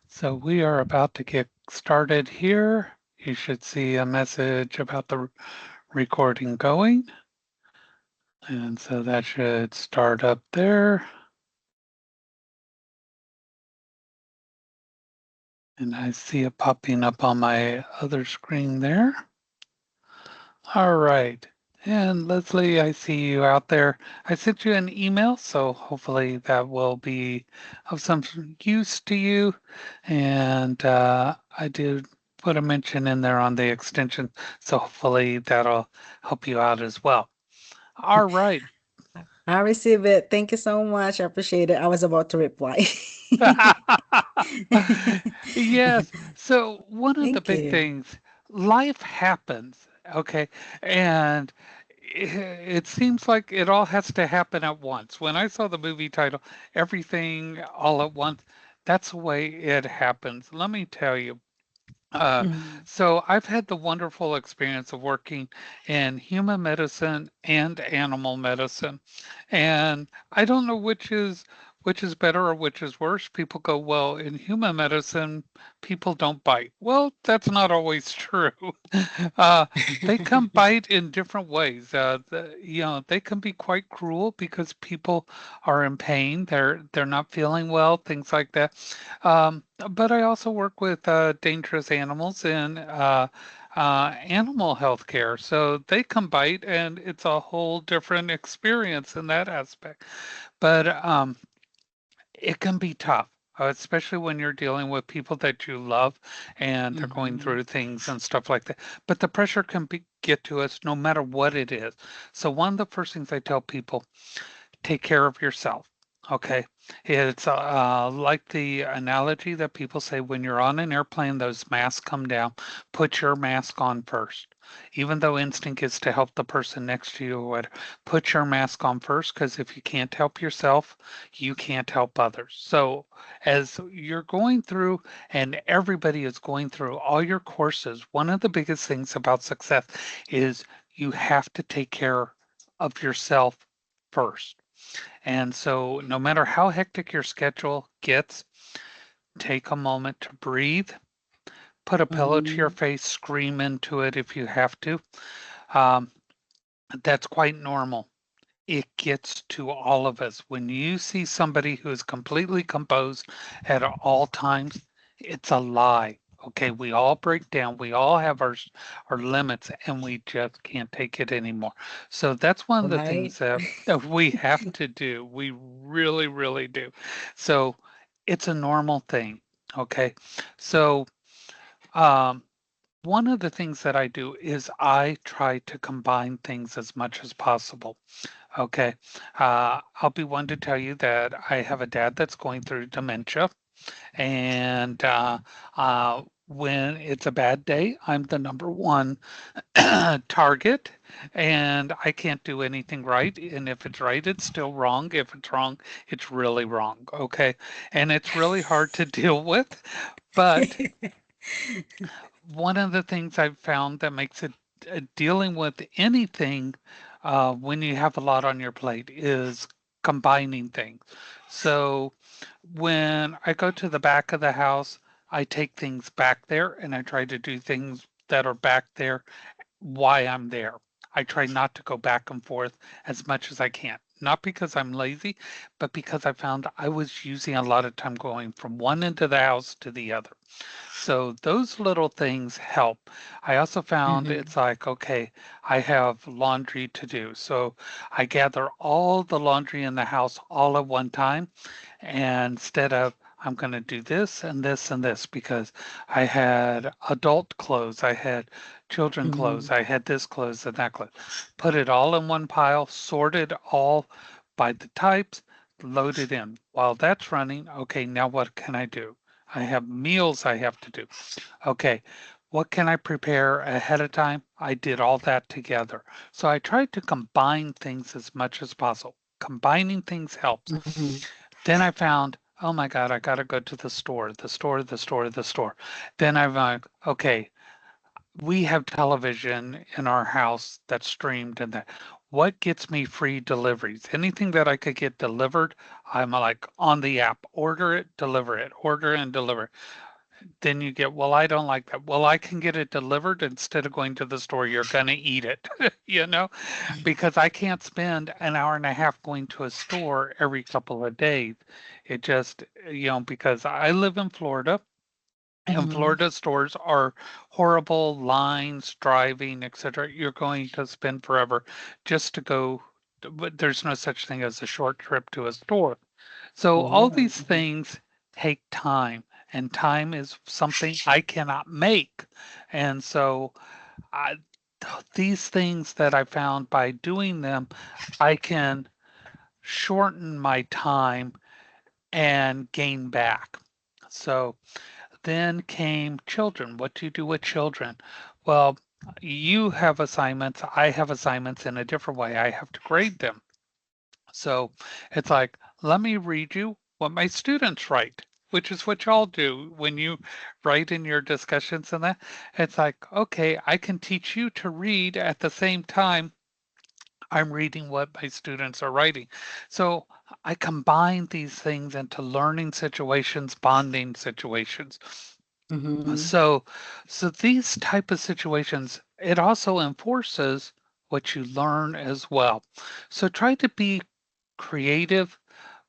So we are about to get started here. You should see a message about the recording going. And so that should start up there. And I see it popping up on my other screen there. All right. And Leslie, I see you out there. I sent you an email, so hopefully that will be of some use to you. And I did put a mention in there on the extension, so hopefully that'll help you out as well. All right. I receive it. Thank you so much. I appreciate it. I was about to reply. Yes. So one of the Thank big you. things, life happens, okay? And it seems like it all has to happen at once. When I saw the movie title, Everything All at Once, that's the way it happens. Let me tell you. Uh, Mhm. so I've had the wonderful experience of working in human medicine and animal medicine, and I don't know which is better or which is worse. People go, well, in human medicine, people don't bite. Well, that's not always true. Uh, they can bite in different ways. They can be quite cruel because people are in pain. They're not feeling well, things like that. But I also work with dangerous animals in animal health care. So they can bite, and it's a whole different experience in that aspect. But it can be tough, especially when you're dealing with people that you love and they're going Mhm. through things and stuff like that. But the pressure can get to us no matter what it is. So, one of the first things I tell people, take care of yourself. Okay. It's like the analogy that people say when you're on an airplane, those masks come down, put your mask on first. Even though instinct is to help the person next to you or whatever, put your mask on first because if you can't help yourself, you can't help others. So, as you're going through, and everybody is going through all your courses, one of the biggest things about success is you have to take care of yourself first. And so, no matter how hectic your schedule gets, take a moment to breathe, put a pillow to your Mhm. face, scream into it if you have to. Um, that's quite normal. It gets to all of us. When you see somebody who is completely composed at all times, it's a lie. Okay, we all break down. We all have our limits, and we just can't take it anymore. So that's one of the Right. things that we have to do. We really, really do. So it's a normal thing. Okay, so um, one of the things that I do is I try to combine things as much as possible. Okay. I'll be one to tell you that I have a dad that's going through dementia, and when it's a bad day, I'm the number one target, and I can't do anything right. And if it's right, it's still wrong. If it's wrong, it's really wrong. Okay. And it's really hard to deal with. But one of the things I've found that makes it dealing with anything when you have a lot on your plate is combining things. So when I go to the back of the house, I take things back there and I try to do things that are back there why I'm there. I try not to go back and forth as much as I can. Not because I'm lazy, but because I found I was using a lot of time going from one end of the house to the other. So those little things help. I also found Mhm. it's like, okay, I have laundry to do. So I gather all the laundry in the house all at one time. And instead of, I'm going to do this and this and this because I had adult clothes, I had children clothes, Mhm. I had this clothes and that clothes. Put it all in one pile, sorted all by the types, loaded in. While that's running, okay, now what can I do? I have meals I have to do. Okay, what can I prepare ahead of time? I did all that together. So I tried to combine things as much as possible. Combining things helps. Mhm. Then I found, oh my God, I got to go to the store, the store, the store, the store. Then I'm like, okay, we have television in our house that's streamed and that. what gets me free deliveries? Anything that I could get delivered, I'm like on the app, order it, deliver it, order and deliver. Then you get, well, I don't like that. Well, I can get it delivered instead of going to the store. You're going to eat it, you know, because I can't spend an hour and a half going to a store every couple of days. It just, because I live in Florida. And Mm-hmm. Florida stores are horrible lines, driving, etc. You're going to spend forever just to go, but there's no such thing as a short trip to a store. So all Right. these things take time, and time is something I cannot make. And so I, these things that I found by doing them, I can shorten my time and gain back. So then came children. What do you do with children? Well, you have assignments, I have assignments in a different way. I have to grade them. So it's like, let me read you what my students write, which is what y'all do when you write in your discussions and that. It's like, okay, I can teach you to read at the same time I'm reading what my students are writing. So I combine these things into learning situations, bonding situations. Mm-hmm. So, so these type of situations, it also enforces what you learn as well. So try to be creative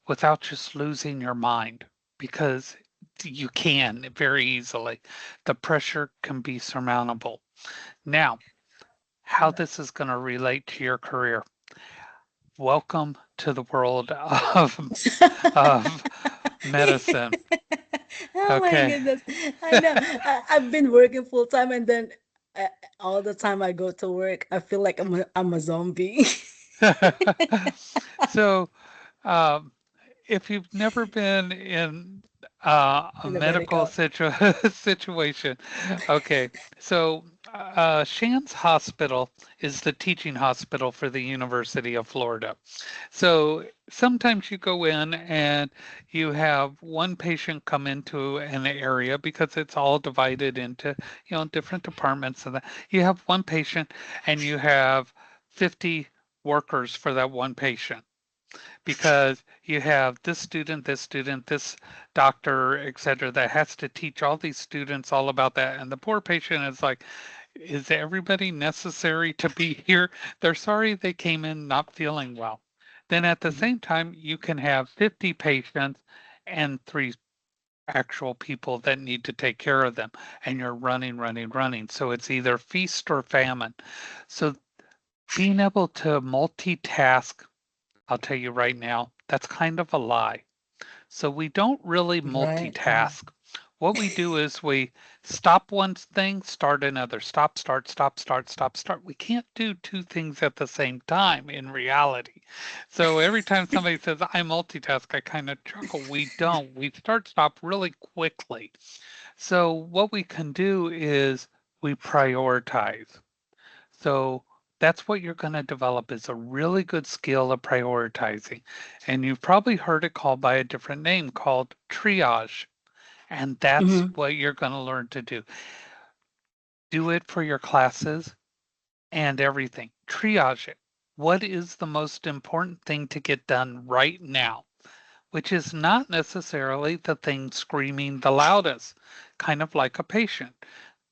without just losing your mind because you can very easily. The pressure can be surmountable. Now, how Right. this is going to relate to your career. Welcome to the world of medicine. Oh my Okay. goodness. I know. I've been working full time and then uh, all the time I go to work, I feel like I'm a zombie So, um, if you've never been in a in the medical medical. situation, okay, so Shands Hospital is the teaching hospital for the University of Florida. So sometimes you go in and you have one patient come into an area because it's all divided into, different departments and that. You have one patient and you have 50 workers for that one patient because you have this student, this doctor, et cetera, that has to teach all these students all about that. And the poor patient is like, is everybody necessary to be here? They're sorry they came in not feeling well. Then at the Mhm. same time, you can have 50 patients and three actual people that need to take care of them, and you're running, running, running. So it's either feast or famine. So being able to multitask, I'll tell you right now, that's kind of a lie. So we don't really Right. Right. multitask. What we do is we stop one thing, start another. Stop, start, stop, start, stop, start. We can't do two things at the same time in reality. So every time somebody says, I multitask, I kind of chuckle. We don't. We start, stop really quickly. So what we can do is we prioritize. So that's what you're going to develop is a really good skill of prioritizing. And you've probably heard it called by a different name called triage. And that's Hmm. what you're going to learn to do. Do it for your classes and everything. Triage it. What is the most important thing to get done right now? Which is not necessarily the thing screaming the loudest, kind of like a patient.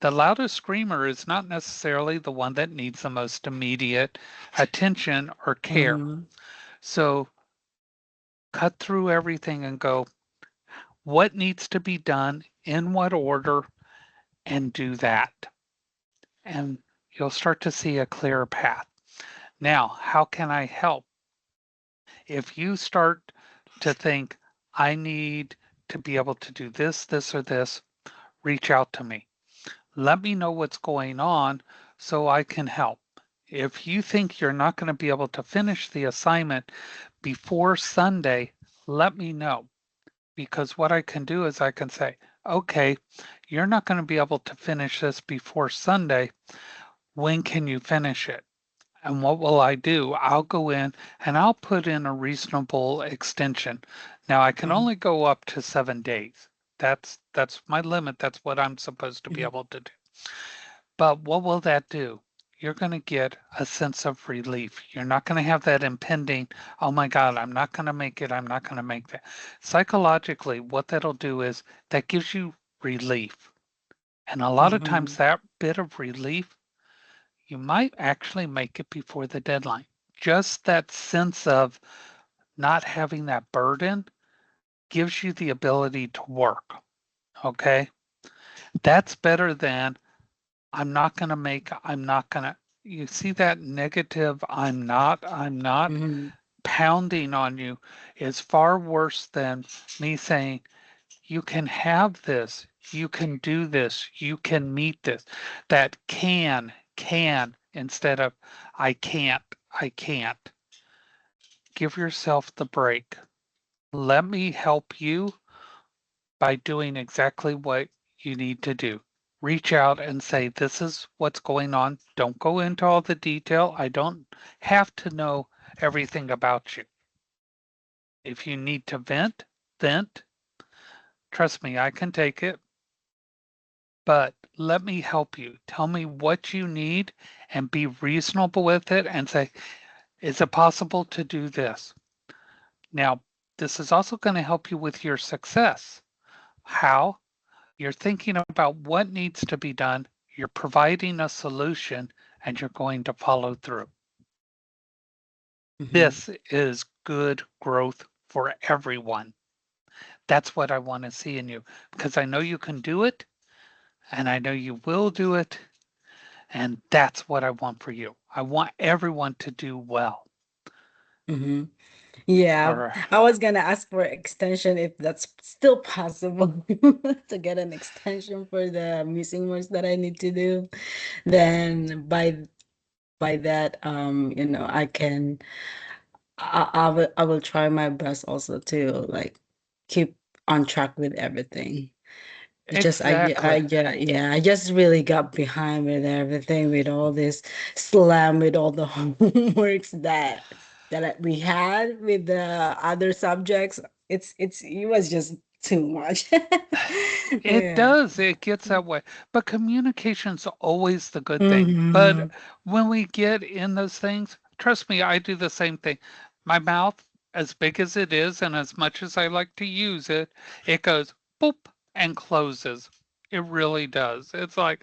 The loudest screamer is not necessarily the one that needs the most immediate attention or care. Hmm. So cut through everything and go, what needs to be done, in what order, and do that. And you'll start to see a clearer path. Now, how can I help? If you start to think, I need to be able to do this, this, or this, reach out to me. Let me know what's going on so I can help. If you think you're not going to be able to finish the assignment before Sunday, let me know because what I can do is I can say, okay, you're not going to be able to finish this before Sunday. When can you finish it? And what will I do? I'll go in and I'll put in a reasonable extension. Now I can only go up to 7 days. That's my limit. That's what I'm supposed to be Hmm. able to do. But what will that do? you're going to get a sense of relief. You're not going to have that impending, oh my God, I'm not going to make it. I'm not going to make that. Psychologically, what that'll do is that gives you relief. And a lot of times Mhm. that bit of relief, you might actually make it before the deadline. Just that sense of not having that burden gives you the ability to work. Okay. That's better than I'm not going to, you see that negative, I'm not Mhm. pounding on you is far worse than me saying, you can have this, you can do this, you can meet this. That instead of I can't. Give yourself the break. Let me help you by doing exactly what you need to do. Reach out and say, this is what's going on. Don't go into all the detail. I don't have to know everything about you. If you need to vent, vent. Trust me, I can take it, but let me help you. Tell me what you need and be reasonable with it and say, is it possible to do this? Now, this is also going to help you with your success. How? You're thinking about what needs to be done, you're providing a solution, and you're going to follow through. Mhm. This is good growth for everyone. That's what I want to see in you because I know you can do it and I know you will do it. And that's what I want for you. I want everyone to do well. Mhm. All Yeah, right. I was gonna ask for extension if that's still possible to get an extension for the missing words that I need to do. Then by that, I can I will try my best also to like keep on track with everything. It's just Exactly. I just really got behind with everything with all this slam with all the homeworks that we had with the other subjects. It was just too much. It Yeah. does. It gets that way. But communication's always the good thing. But Hmm. when we get in those things, trust me, I do the same thing. My mouth, as big as it is, and as much as I like to use it, it goes boop and closes. It really does. It's like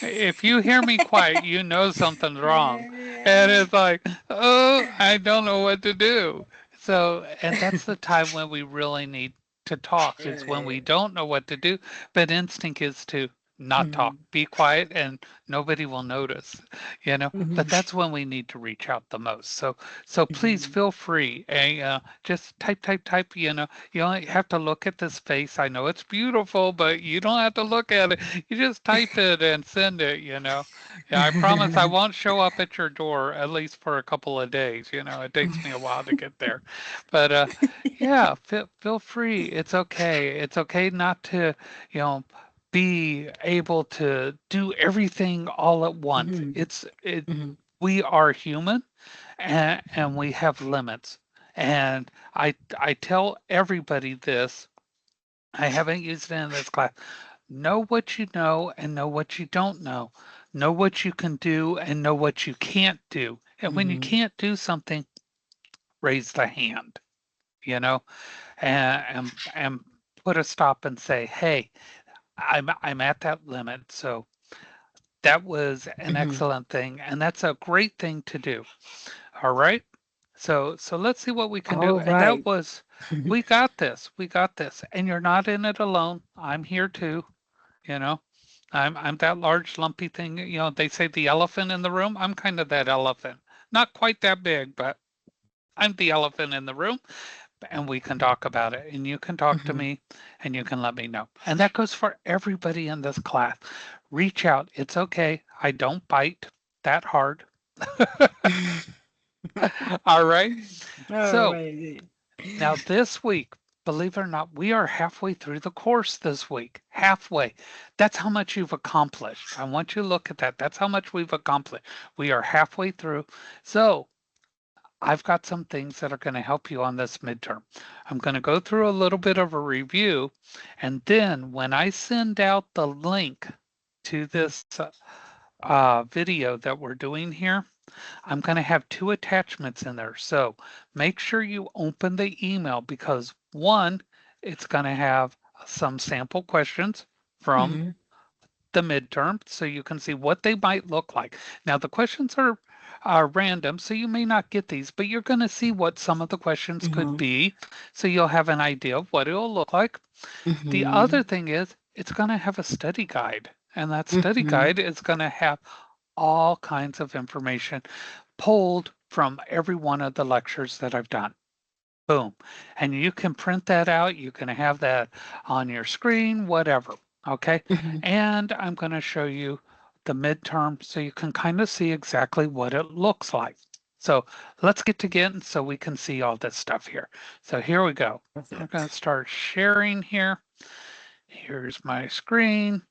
if you hear me quiet, you know something's wrong. And Yeah. it's like, oh, I don't know what to do. So, and that's the time when we really need to talk is when we Right. don't know what to do, but instinct is to not talk, Mhm. be quiet, and nobody will notice, But Mhm. that's when we need to reach out the most. So please Mhm. feel free and just type. You only have to look at this face. I know it's beautiful, but you don't have to look at it. You just type it and send it. Yeah, I promise I won't show up at your door at least for a couple of days. It takes me a while to get there, but yeah, feel free. It's okay. It's okay not to, you know, be able to do everything all at once. Mhm. Mhm. We are human and we have limits. And I tell everybody this. I haven't used it in this class. Know what you know and know what you don't know. Know what you can do and know what you can't do. And when you Mhm. can't do something, raise the hand, you know, and put a stop and say, "Hey, I'm at that limit." So that was an Mhm. excellent thing, and that's a great thing to do. All right. So let's see what we can do. All And that right. was, we got this. We got this. And you're not in it alone. I'm here too. You know, I'm that large lumpy thing. They say the elephant in the room. I'm kind of that elephant. Not quite that big, but I'm the elephant in the room and we can talk about it. And you can talk to Mhm. me and you can let me know. And that goes for everybody in this class. Reach out. It's okay. I don't bite that hard. All right. All So righty. now this week, believe it or not, we are halfway through the course this week. Halfway. That's how much you've accomplished. I want you to look at that. That's how much we've accomplished. We are halfway through. So I've got some things that are going to help you on this midterm. I'm going to go through a little bit of a review, and then when I send out the link to this video that we're doing here, I'm going to have two attachments in there. So make sure you open the email because one, it's going to have some sample questions from Mhm. the midterm so you can see what they might look like. Now, the questions are random, so you may not get these, but you're going to see what some of the questions could Mhm. be so you'll have an idea of what it'll look like. The other Mhm. thing is it's going to have a study guide, and that study Mhm. guide is going to have all kinds of information pulled from every one of the lectures that I've done. Boom. And you can print that out. You can have that on your screen, whatever. Okay. Mhm. And I'm going to show you the midterm so you can kind of see exactly what it looks like. So let's get to getting so we can see all this stuff here. So here we go. We're going to Perfect. start sharing here. Here's my screen.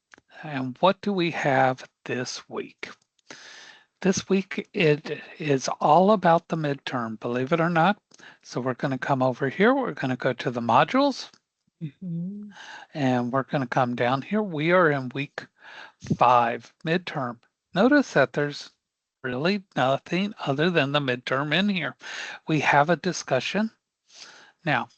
And what do we have this week? This week it is all about the midterm, believe it or not. So we're going to come over here. We're going to go to the modules Mhm. and we're going to come down here. We are in week 5, midterm. Notice that there's really nothing other than the midterm in here. We have a discussion. Now,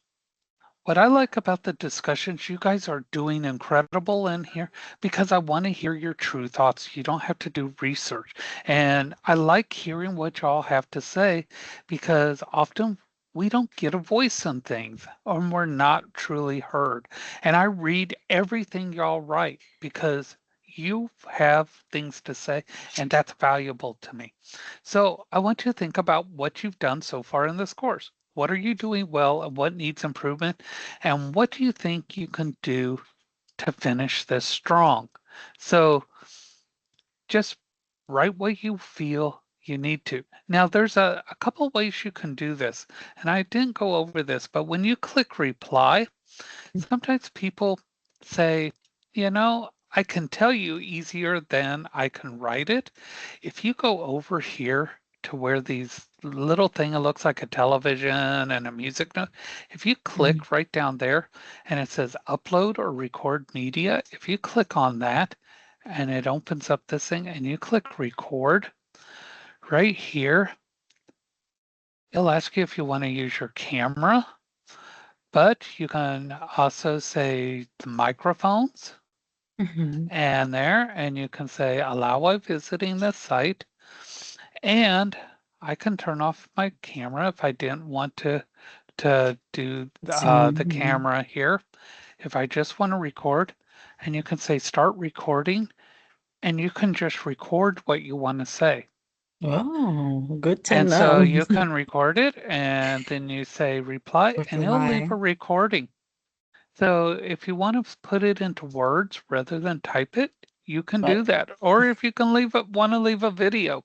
what I like about the discussions, you guys are doing incredible in here because I want to hear your true thoughts. You don't have to do research. And I like hearing what y'all have to say because often we don't get a voice in things or we're not truly heard. And I read everything y'all write because you have things to say and that's valuable to me. So I want you to think about what you've done so far in this course. What are you doing well and what needs improvement? And what do you think you can do to finish this strong? So just write what you feel you need to. Now, there's a couple ways you can do this, and I didn't go over this, but when you click reply, sometimes people say, I can tell you easier than I can write it. If you go over here to where these little thing, it looks like a television and a music note. If you Mhm. click right down there and it says upload or record media, if you click on that and it opens up this thing and you click record right here, it'll ask you if you want to use your camera, but you can also say the microphones Mhm. and there, and you can say allow while visiting this site. And I can turn off my camera if I didn't want to do the Mhm. camera here. If I just want to record, and you can say start recording, and you can just record what you want to say. Oh, good to And so know. you can record it, and then you say reply, and it'll leave a Reply. recording. So if you want to put it into words rather than type it, you can do But that. Or if you can want to leave a video,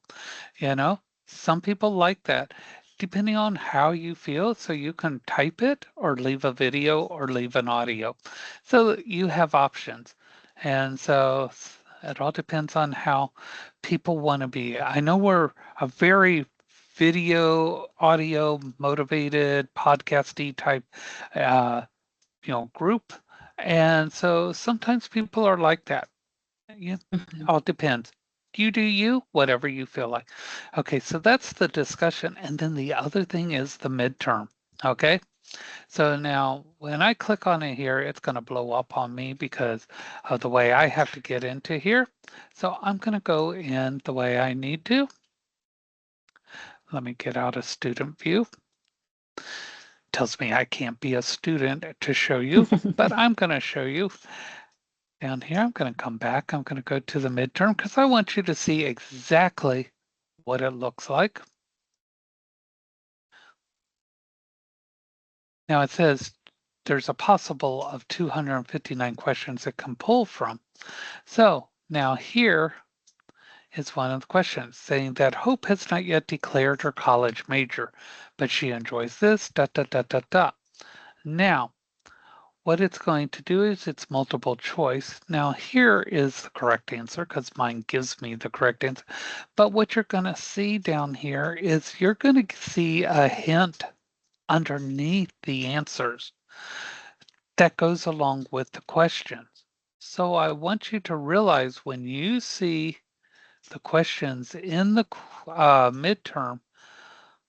you know, some people like that, depending on how you feel. So you can type it or leave a video or leave an audio. So you have options. And so it all depends on how people want to be. I know we're a very video, audio motivated, podcasty type uh, group. And so sometimes people are like that. Yeah, Mhm. all depends. You do you, whatever you feel like. Okay, so that's the discussion. And then the other thing is the midterm. Okay, so now when I click on it here, it's going to blow up on me because of the way I have to get into here. So I'm going to go in the way I need to. Let me get out of student view. Tells me I can't be a student to show you, but I'm going to show you. Down here, I'm going to come back. I'm going to go to the midterm because I want you to see exactly what it looks like. Now it says there's a possible of 259 questions it can pull from. So now here is one of the questions saying that Hope has not yet declared her college major, but she enjoys this, da da da da da. Now, what it's going to do is it's multiple choice. Now here is the correct answer because mine gives me the correct answer. But what you're going to see down here is you're going to see a hint underneath the answers that goes along with the questions. So I want you to realize when you see the questions in the midterm,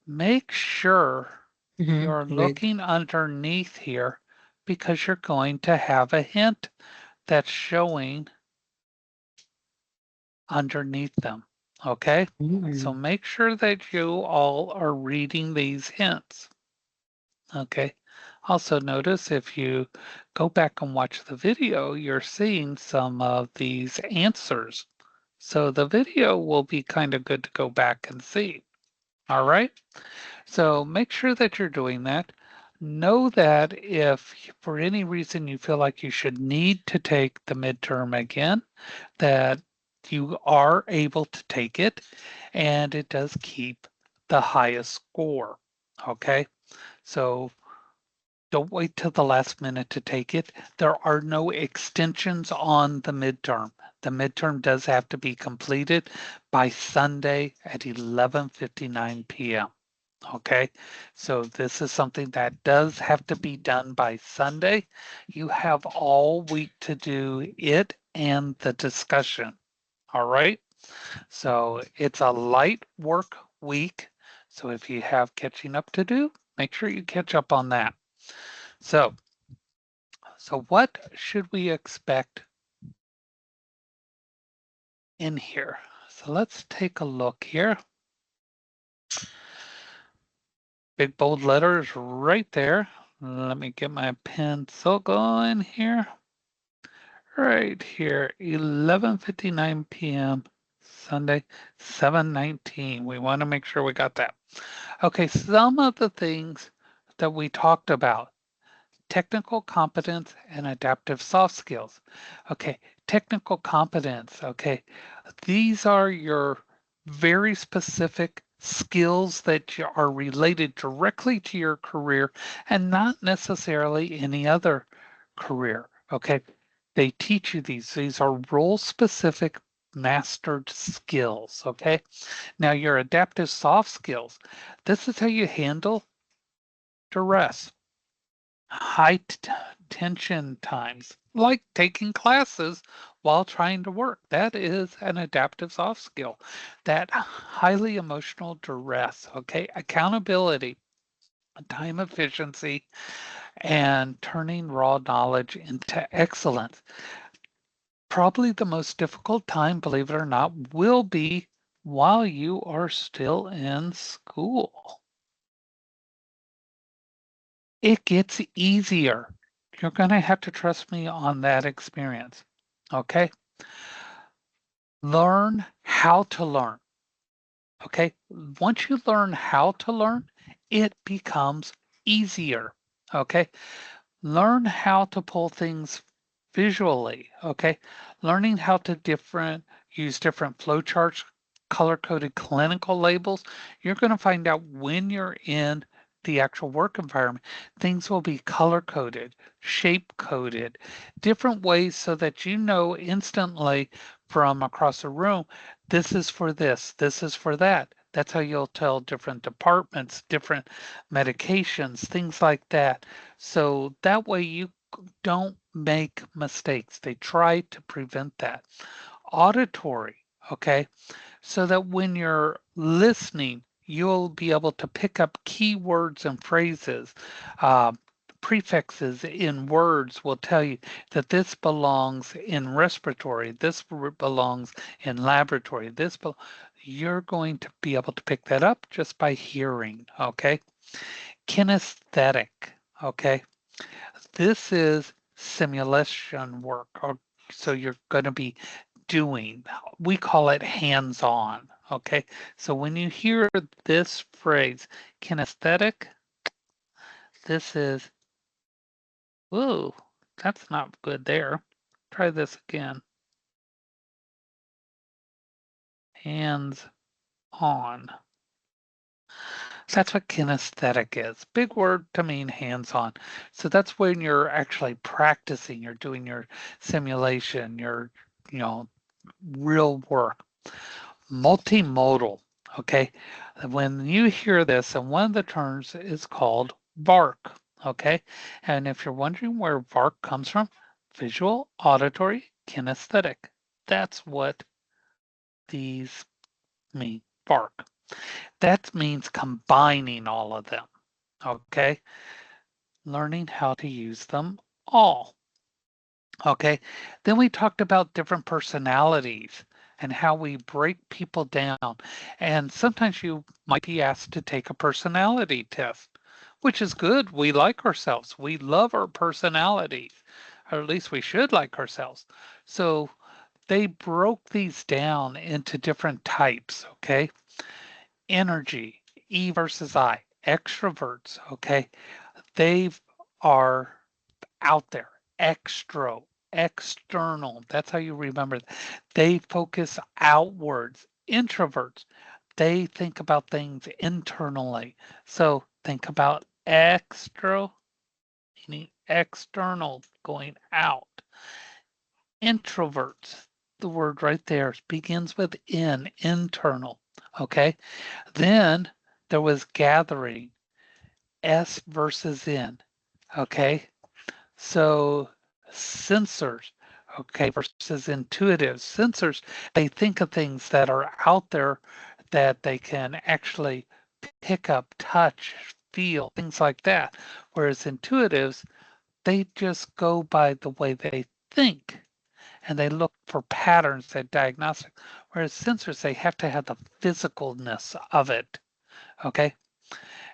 make sure you're Right. looking underneath here because you're going to have a hint that's showing underneath them. Okay? So Mm. make sure that you all are reading these hints. Okay? Also notice if you go back and watch the video, you're seeing some of these answers. So the video will be kind of good to go back and see. All right? So make sure that you're doing that. Know that if for any reason you feel like you should need to take the midterm again, that you are able to take it and it does keep the highest score. Okay, so don't wait till the last minute to take it. There are no extensions on the midterm. The midterm does have to be completed by Sunday at 11:59 p.m. Okay, so this is something that does have to be done by Sunday. You have all week to do it and the discussion. All right, so it's a light work week. So if you have catching up to do, make sure you catch up on that. So, so what should we expect in here? So let's take a look here. Big bold letters right there. Let me get my pencil going here. Right here, 11:59 p.m. Sunday, 7:19. We want to make sure we got that. Okay, some of the things that we talked about, technical competence and adaptive soft skills. Okay, technical competence. Okay, these are your very specific skills that are related directly to your career and not necessarily any other career. Okay, they teach you these. These are role specific mastered skills. Okay, now your adaptive soft skills. This is how you handle duress, high tension times, like taking classes while trying to work. That is an adaptive soft skill. That highly emotional duress, okay? Accountability, time efficiency, and turning raw knowledge into excellence. Probably the most difficult time, believe it or not, will be while you are still in school. It gets easier. You're going to have to trust me on that experience. Okay? Learn how to learn. Okay? Once you learn how to learn, it becomes easier. Okay? Learn how to pull things visually. Okay? Learning how to use different flowcharts, color coded clinical labels. You're going to find out when you're in the actual work environment, things will be color coded, shape coded, different ways so that you know instantly from across the room, this is for this is for that. That's how you'll tell different departments, different medications, things like that. So that way you don't make mistakes. They try to prevent that. Auditory, okay? So that when you're listening, you'll be able to pick up key words and phrases. Uh, Prefixes in words will tell you that this belongs in respiratory, this belongs in laboratory, you're going to be able to pick that up just by hearing, okay? Kinesthetic, okay? This is simulation work, so you're going to be doing. We call it hands-on. Okay, so when you hear this phrase, kinesthetic, this is, ooh, that's not good there. Try this again. Hands on. That's what kinesthetic is. Big word to mean hands on. So that's when you're actually practicing, you're doing your simulation, your, you know, real work. Multimodal. Okay. When you hear this, and one of the terms is called VARK. Okay. And if you're wondering where VARK comes from, visual, auditory, kinesthetic. That's what these mean bark. That means combining all of them. Okay. Learning how to use them all. Okay. Then we talked about different personalities and how we break people down. And sometimes you might be asked to take a personality test, which is good. We like ourselves. We love our personalities, or at least we should like ourselves. So they broke these down into different types. Okay. Energy, E versus I, extroverts. Okay. They are out there. External. That's how you remember. They focus outwards. Introverts, they think about things internally. So think about extra, meaning external, going out. Introverts, the word right there begins with internal. Okay. Then there was gathering, S versus N. Okay. So sensors, okay, versus intuitive. Sensors, they think of things that are out there that they can actually pick up, touch, feel, things like that. Whereas intuitives, they just go by the way they think and they look for patterns at diagnostic. Whereas sensors, they have to have the physicalness of it. Okay.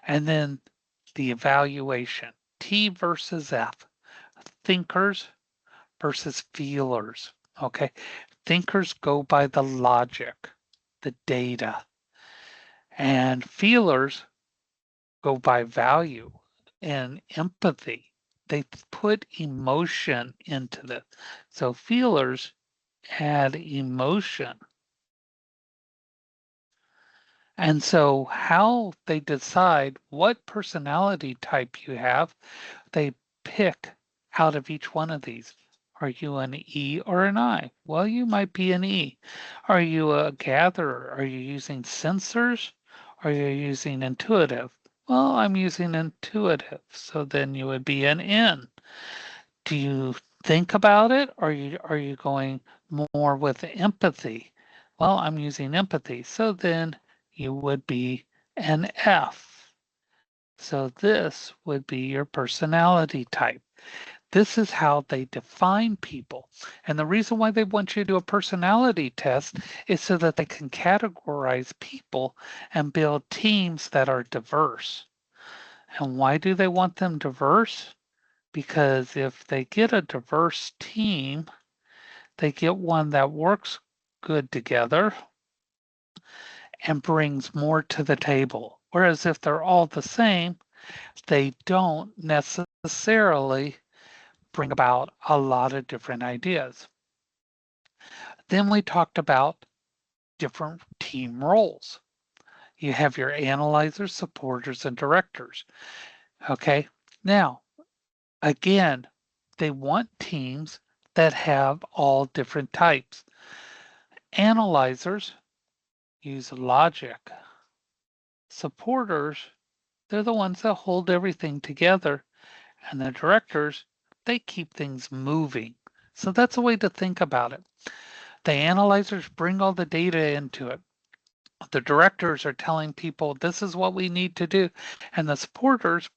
And then the evaluation, T versus F. Thinkers versus feelers. Okay. Thinkers go by the logic, the data, and feelers go by value and empathy. They put emotion into this. So feelers add emotion. And so how they decide what personality type you have, they pick out of each one of these. Are you an E or an I? Well, you might be an E. Are you a gatherer? Are you using sensors? Are you using intuitive? Well, I'm using intuitive, so then you would be an N. Do you think about it, or are you going more with empathy? Well, I'm using empathy, so then you would be an F. So this would be your personality type. This is how they define people. And the reason why they want you to do a personality test is so that they can categorize people and build teams that are diverse. And why do they want them diverse? Because if they get a diverse team, they get one that works good together and brings more to the table. Whereas if they're all the same, they don't necessarily bring about a lot of different ideas. Then we talked about different team roles. You have your analyzers, supporters, and directors. Okay. Now, again, they want teams that have all different types. Analyzers use logic. Supporters, they're the ones that hold everything together. And the directors, they keep things moving. So that's a way to think about it. The analyzers bring all the data into it. The directors are telling people this is what we need to do. And the supporters,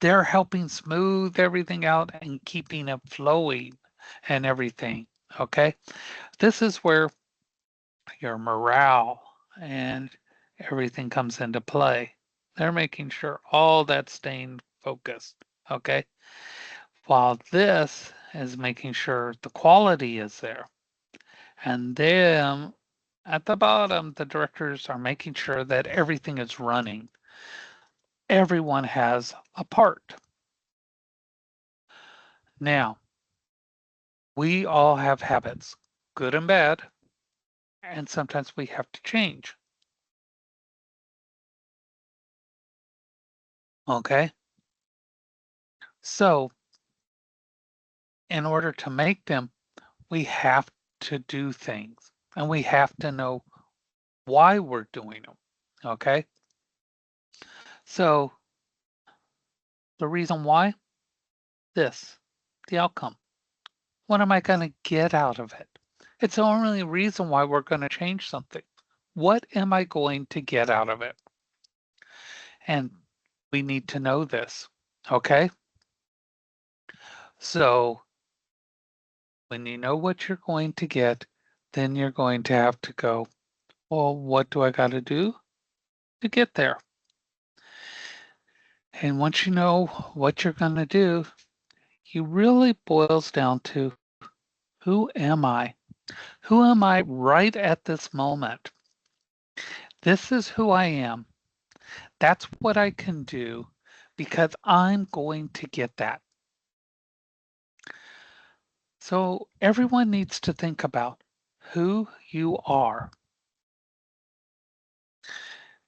they're helping smooth everything out and keeping it flowing and everything. Okay. This is where your morale and everything comes into play. They're making sure all that's staying focused. Okay. While this is making sure the quality is there. And then at the bottom, the directors are making sure that everything is running. Everyone has a part. Now, we all have habits, good and bad, and sometimes we have to change. Okay. So, in order to make them, we have to do things and we have to know why we're doing them. Okay. So, the reason why this, the outcome. What am I going to get out of it? It's the only reason why we're going to change something. What am I going to get out of it? And we need to know this. Okay? So when you know what you're going to get, then you're going to have to go, well, what do I got to do to get there? And once you know what you're going to do, you really boils down to who am I? Who am I right at this moment? This is who I am. That's what I can do because I'm going to get that. So everyone needs to think about who you are.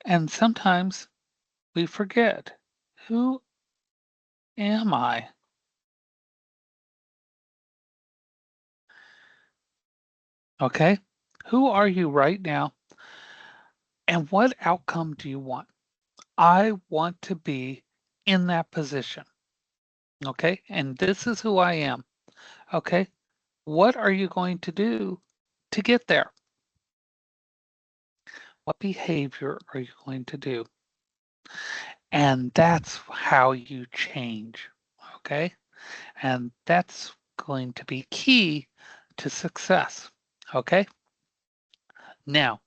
And sometimes we forget, who am I? Okay? Who are you right now? And what outcome do you want? I want to be in that position. Okay? And this is who I am. Okay? What are you going to do to get there? What behavior are you going to do? And that's how you change. Okay? And that's going to be key to success. Okay? Now,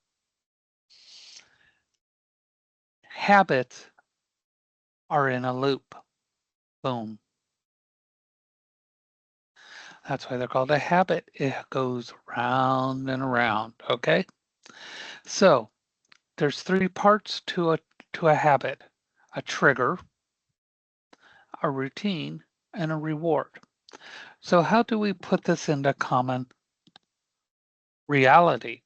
habits are in a loop. Boom. That's why they're called a habit. It goes round and around. Okay? So there's three parts to a habit: a trigger, a routine, and a reward. So how do we put this into common reality?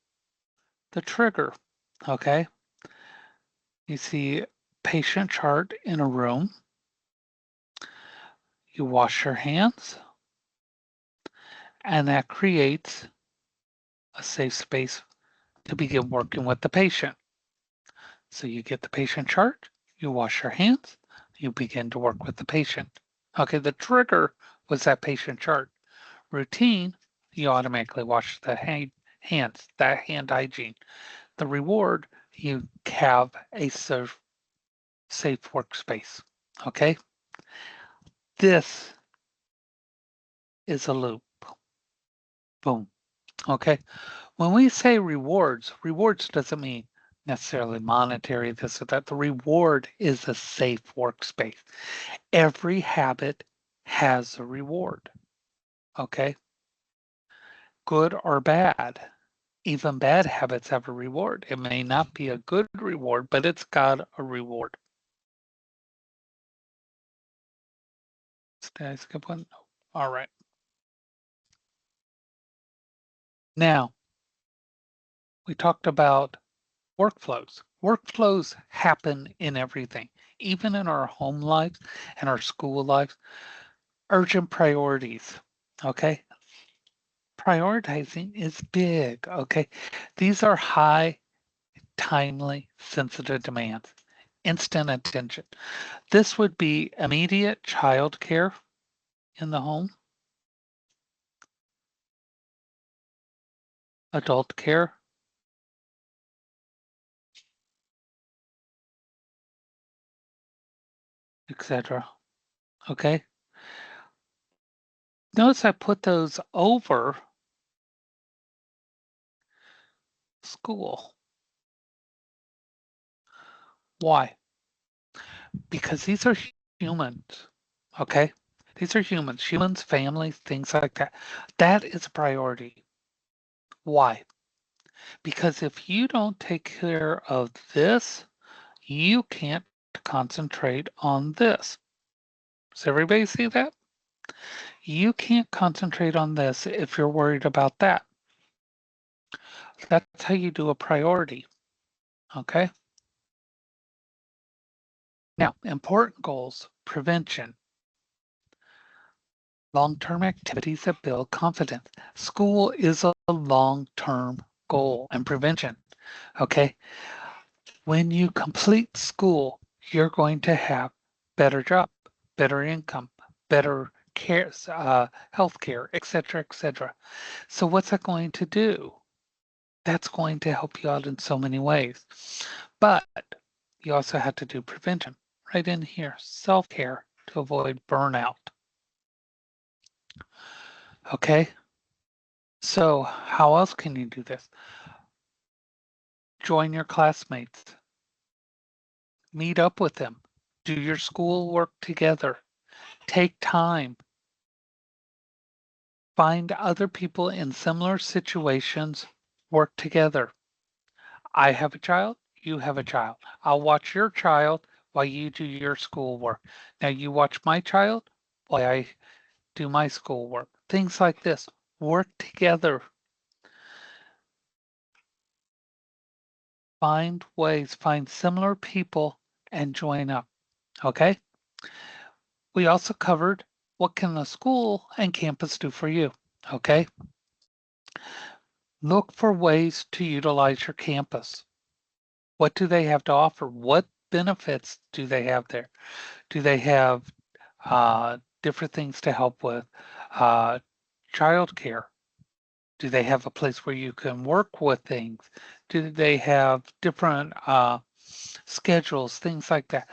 The trigger. Okay? You see patient chart in a room. You wash your hands, and that creates a safe space to begin working with the patient. So you get the patient chart, you wash your hands, you begin to work with the patient. Okay, the trigger was that patient chart. Routine, you automatically wash the hands, that hand hygiene. The reward, you have a safe workspace. Okay, this is a loop. Boom. Okay, when we say rewards, rewards doesn't mean necessarily monetary, this or that. The reward is a safe workspace. Every habit has a reward. Okay, good or bad. Even bad habits have a reward. It may not be a good reward, but it's got a reward. Did I skip one? No. All right. Now, we talked about workflows. Workflows happen in everything, even in our home lives and our school lives. Urgent priorities. Okay. Prioritizing is big. Okay. These are high, timely, sensitive demands, instant attention. This would be immediate child care in the home, adult care, etc. Okay. Notice I put those over school. Why? Because these are humans. Okay. These are humans, families, things like that. That is a priority. Why? Because if you don't take care of this, you can't concentrate on this. Does everybody see that? You can't concentrate on this if you're worried about that. That's how you do a priority. Okay. Now, important goals, prevention, long-term activities that build confidence. School is a long-term goal and prevention. Okay. When you complete school, you're going to have better job, better income, better care, healthcare, et cetera, et cetera. So what's that going to do? That's going to help you out in so many ways. But you also have to do prevention right in here, self-care to avoid burnout. Okay. So how else can you do this? Join your classmates, meet up with them, do your schoolwork together, take time, find other people in similar situations, work together. I have a child, you have a child. I'll watch your child while you do your schoolwork. Now you watch my child while I do my schoolwork. Things like this. Work together. Find ways, find similar people and join up. Okay? We also covered what can the school and campus do for you. Okay? Look for ways to utilize your campus. What do they have to offer? What benefits do they have there? Do they have different things to help with uh, childcare? Do they have a place where you can work with things? Do they have different schedules, things like that?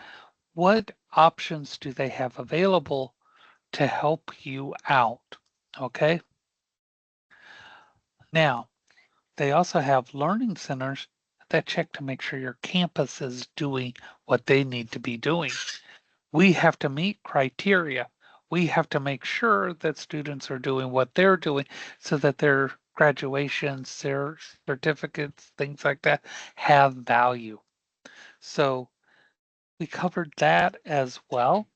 What options do they have available to help you out? Okay. Now, they also have learning centers that check to make sure your campus is doing what they need to be doing. We have to meet criteria. We have to make sure that students are doing what they're doing so that their graduations, their certificates, things like that have value. So we covered that as well.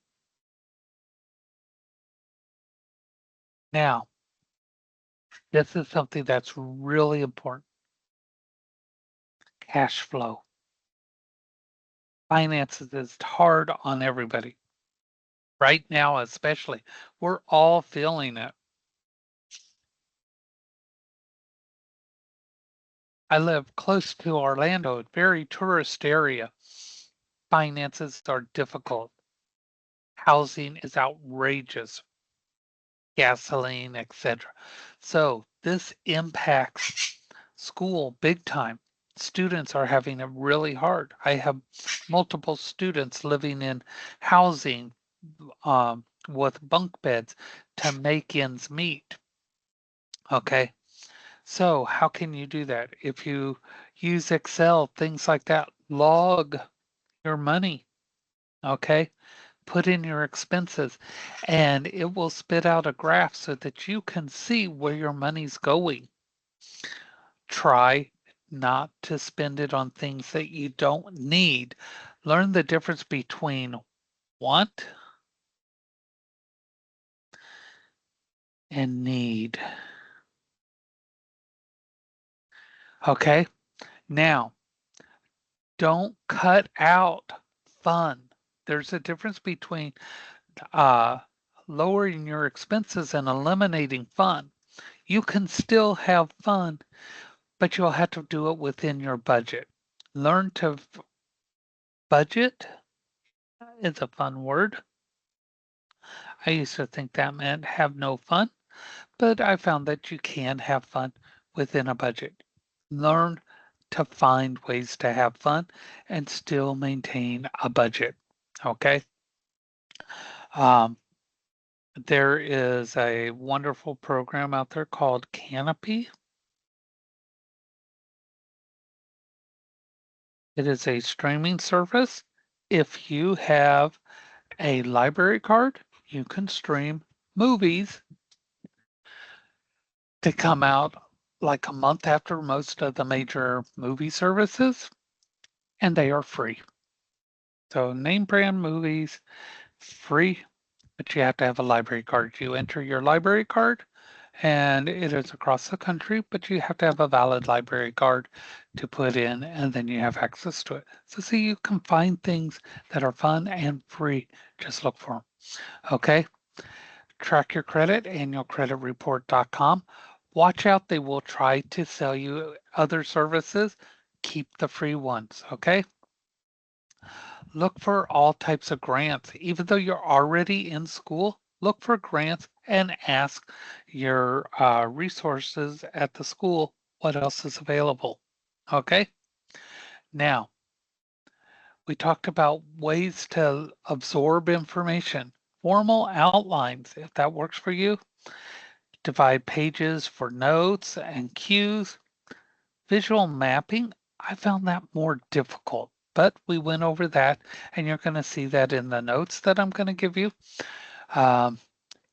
Now, this is something that's really important. Cash flow. Finances is hard on everybody. Right now, especially. We're all feeling it. I live close to Orlando, a very tourist area. Finances are difficult. Housing is outrageous, gasoline, etc. So this impacts school big time. Students are having it really hard. I have multiple students living in housing with bunk beds to make ends meet. Okay. So how can you do that? If you use Excel, things like that, log your money. Okay. Put in your expenses and it will spit out a graph so that you can see where your money's going. Try not to spend it on things that you don't need. Learn the difference between want and need. Okay. Now, don't cut out fun. There's a difference between uh, lowering your expenses and eliminating fun. You can still have fun, but you'll have to do it within your budget. Learn to budget is a fun word. I used to think that meant have no fun, but I found that you can have fun within a budget. Learn to find ways to have fun and still maintain a budget. Okay. Um, there is a wonderful program out there called Canopy. It is a streaming service. If you have a library card, you can stream movies to come out like a month after most of the major movie services, and they are free. So name brand movies, free, but you have to have a library card. You enter your library card, and it is across the country, but you have to have a valid library card to put in, and then you have access to it. So see, you can find things that are fun and free. Just look for them. Okay. Track your credit, annualcreditreport.com. Watch out, they will try to sell you other services. Keep the free ones, okay? Look for all types of grants. Even though you're already in school, look for grants, and ask your resources at the school what else is available. Okay? Now, we talked about ways to absorb information, formal outlines, if that works for you. Divide pages for notes and cues. Visual mapping, I found that more difficult, but we went over that, and you're going to see that in the notes that I'm going to give you. Um,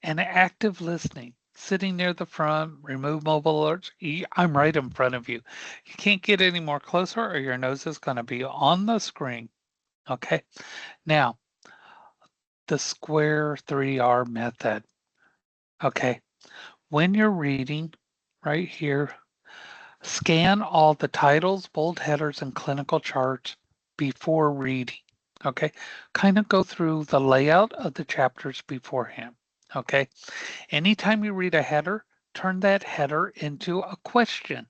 and active listening, sitting near the front, remove mobile alerts. I'm right in front of you. You can't get any more closer or your nose is going to be on the screen. Okay. Now, the square 3R method. Okay. When you're reading right here, scan all the titles, bold headers, and clinical charts before reading. Okay. Kind of go through the layout of the chapters beforehand. Okay. Anytime you read a header, turn that header into a question.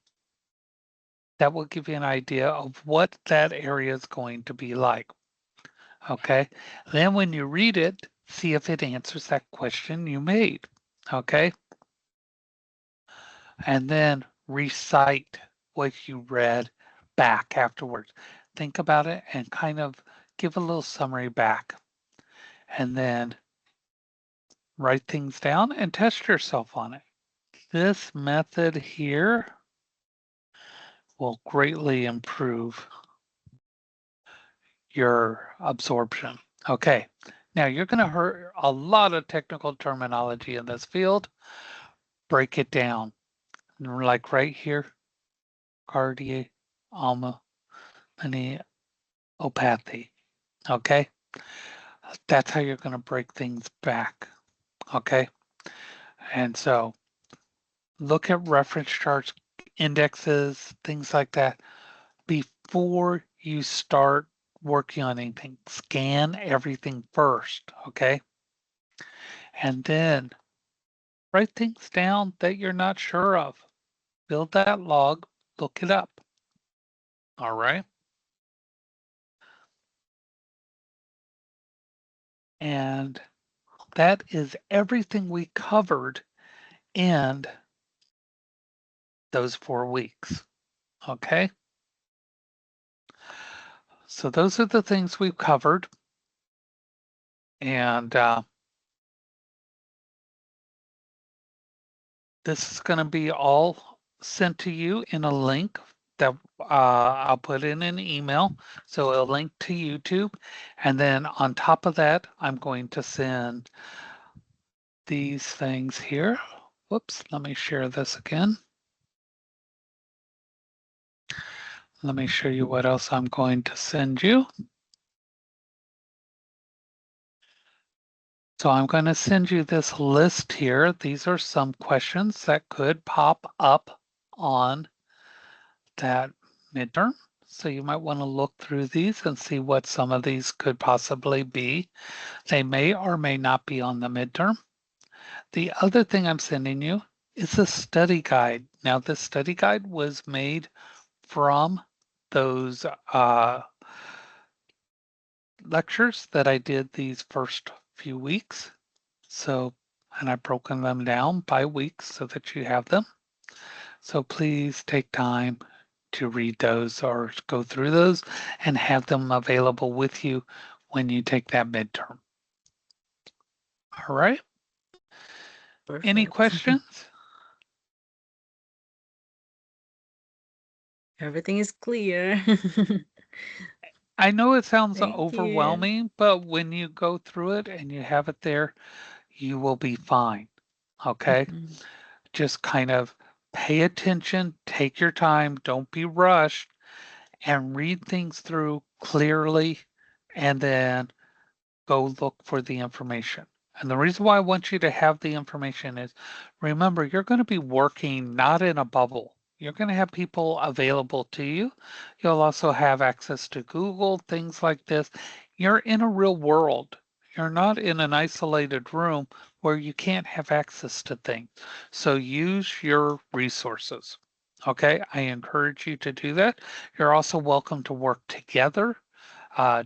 That will give you an idea of what that area is going to be like. Okay. Then when you read it, see if it answers that question you made. Okay. And then recite what you read back afterwards. Think about it and kind of give a little summary back. And then write things down and test yourself on it. This method here will greatly improve your absorption. Okay, now you're going to hear a lot of technical terminology in this field. Break it down. Like right here, cardiomyopathy. Okay, that's how you're going to break things back. Okay, and so look at reference charts, indexes, things like that before you start working on anything. Scan everything first, okay? And then write things down that you're not sure of. Build that log, look it up. All right. And that is everything we covered in those 4 weeks. Okay. So those are the things we've covered. And this is going to be all sent to you in a link that I'll put in an email. So it'll link to YouTube. And then on top of that, I'm going to send these things here. Whoops, let me share this again. Let me show you what else I'm going to send you. So I'm going to send you this list here. These are some questions that could pop up on that midterm. So you might want to look through these and see what some of these could possibly be. They may or may not be on the midterm. The other thing I'm sending you is a study guide. Now, this study guide was made from those lectures that I did these first few weeks. So, and I've broken them down by weeks so that you have them. So please take time to read those or go through those and have them available with you when you take that midterm. All right. Any Perfect. questions? Everything is clear. I know it sounds Thank you. overwhelming, but when you go through it and you have it there, you will be fine. Okay. Mhm. Just kind of pay attention, take your time, don't be rushed, and read things through clearly, and then go look for the information. And the reason why I want you to have the information is remember, you're going to be working not in a bubble. You're going to have people available to you. You'll also have access to Google, things like this. You're in a real world. You're not in an isolated room where you can't have access to things. So use your resources. Okay, I encourage you to do that. You're also welcome to work together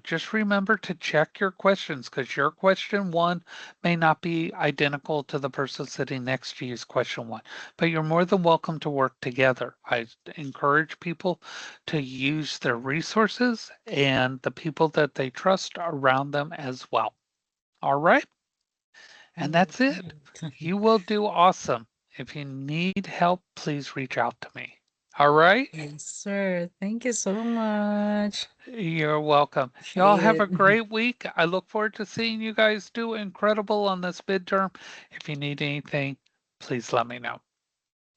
Just remember to check your questions because your question one may not be identical to the person sitting next to you's question one, but you're more than welcome to work together. I encourage people to use their resources and the people that they trust around them as well. All right. And All that's it. right. You will do awesome. If you need help, please reach out to me. All right. Yes, sir. Thank you so much. You're welcome. Y'all Appreciate have a it. great week. I look forward to seeing you guys do incredible on this midterm. If you need anything, please let me know.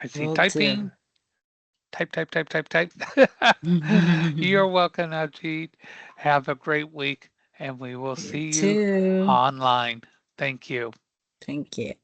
I see Will do. typing. Type, type, type, type, type. You're welcome, Ajit. Have a great week, and we will You see you too. online. Thank you. Thank you.